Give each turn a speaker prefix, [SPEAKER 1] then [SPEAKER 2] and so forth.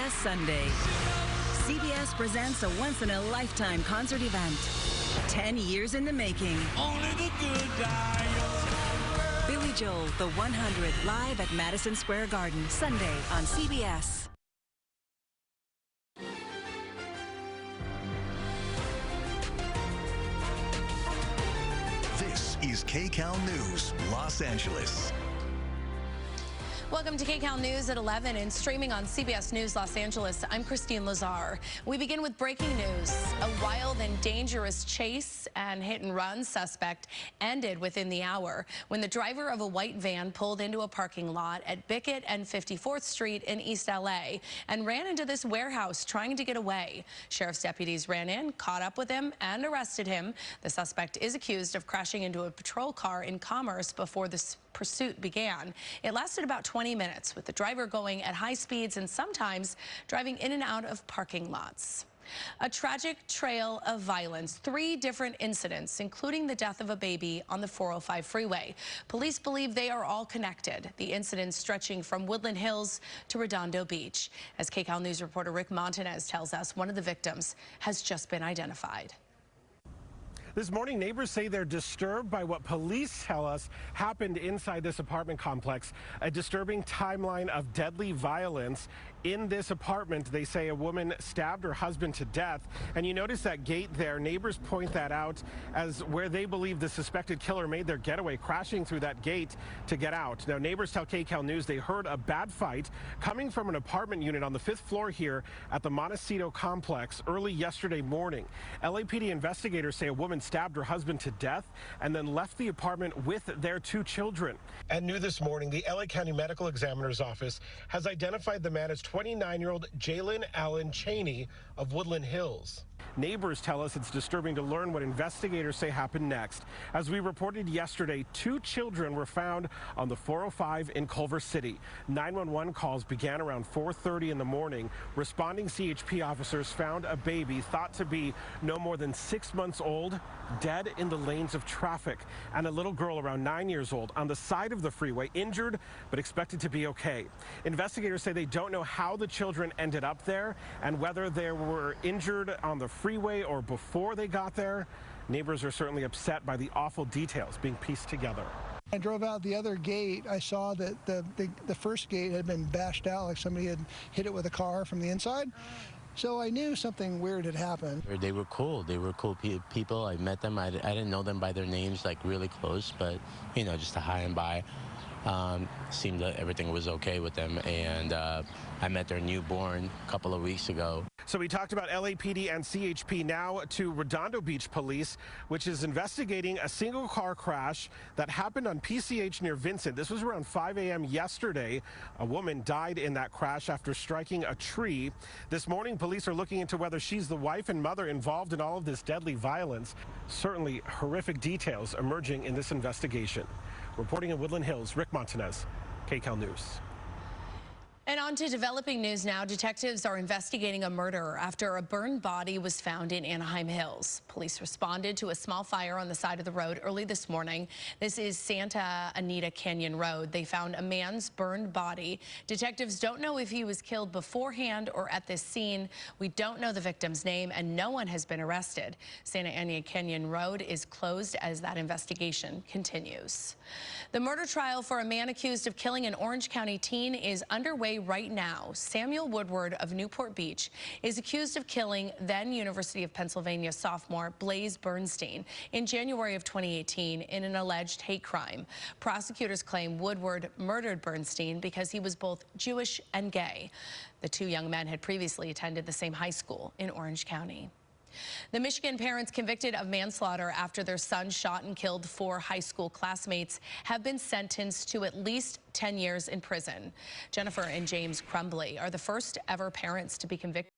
[SPEAKER 1] CBS Sunday. CBS presents a once-in-a-lifetime concert event. 10 years in the making.
[SPEAKER 2] Only the good die young.
[SPEAKER 1] Billy Joel, The 100, live at Madison Square Garden, Sunday on CBS.
[SPEAKER 3] This is Kcal News, Los Angeles.
[SPEAKER 4] Welcome to Kcal News at 11 and streaming on CBS News Los Angeles. I'm Christine Lazar. We begin with breaking news. A wild and dangerous chase and hit-and-run suspect ended within the hour when the driver of a white van pulled into a parking lot at Bickett and 54th Street in East LA and ran into this warehouse trying to get away. Sheriff's deputies ran in, caught up with him, and arrested him. The suspect is accused of crashing into a patrol car in Commerce before this pursuit began. It lasted about 20 minutes, with the driver going at high speeds and sometimes driving in and out of parking lots. A tragic trail of violence, 3 different incidents, including the death of a baby on the 405 freeway. Police believe they are all connected, the incidents stretching from Woodland Hills to Redondo Beach. As Kcal News reporter Rick Montanez tells us, one of the victims has just been identified.
[SPEAKER 5] This morning, neighbors say they're disturbed by what police tell us happened inside this apartment complex. A disturbing timeline of deadly violence in this apartment. They say a woman stabbed her husband to death. And you notice that gate there. Neighbors point that out as where they believe the suspected killer made their getaway, crashing through that gate to get out. Now, neighbors tell Kcal News they heard a bad fight coming from an apartment unit on the 5th floor here at the Montecito complex early yesterday morning. LAPD investigators say a woman stabbed her husband to death and then left the apartment with their 2 children. And new this morning, the LA County Medical Examiner's Office has identified the man as 29-year-old Jalen Allen Cheney of Woodland Hills. Neighbors tell us it's disturbing to learn what investigators say happened next. As we reported yesterday, 2 children were found on the 405 in Culver City. 911 calls began around 4:30 in the morning. Responding CHP officers found a baby thought to be no more than 6 months old, dead in the lanes of traffic, and a little girl around 9 years old on the side of the freeway, injured but expected to be okay. Investigators say they don't know how the children ended up there and whether they were injured on the freeway or before they got there. Neighbors are certainly upset by the awful details being pieced together.
[SPEAKER 6] I drove out the other gate. I saw that the first gate had been bashed out, like somebody had hit it with a car from the inside. So I knew something weird had happened.
[SPEAKER 7] They were cool. They were cool people. I met them. I didn't know them by their names, like really close, but, you know, just a hi and bye. Seemed that everything was okay with them, and I met their newborn a couple of weeks ago.
[SPEAKER 5] So we talked about LAPD and CHP. Now to Redondo Beach Police, which is investigating a single car crash that happened on PCH near Vincent. This was around 5 a.m. yesterday. A woman died in that crash after striking a tree. This morning, police are looking into whether she's the wife and mother involved in all of this deadly violence. Certainly horrific details emerging in this investigation. Reporting in Woodland Hills, Rick Montanez, Kcal News.
[SPEAKER 4] And on to developing news now. Detectives are investigating a murder after a burned body was found in Anaheim Hills. Police responded to a small fire on the side of the road early this morning. This is Santa Anita Canyon Road. They found a man's burned body. Detectives don't know if he was killed beforehand or at this scene. We don't know the victim's name, and no one has been arrested. Santa Anita Canyon Road is closed as that investigation continues. The murder trial for a man accused of killing an Orange County teen is underway right now. Samuel Woodward of Newport Beach is accused of killing then University of Pennsylvania sophomore Blaze Bernstein in January of 2018 in an alleged hate crime. Prosecutors claim Woodward murdered Bernstein because he was both Jewish and gay. The 2 young men had previously attended the same high school in Orange County. The Michigan parents convicted of manslaughter after their son shot and killed 4 high school classmates have been sentenced to at least 10 years in prison. Jennifer and James Crumbly are the first ever parents to be convicted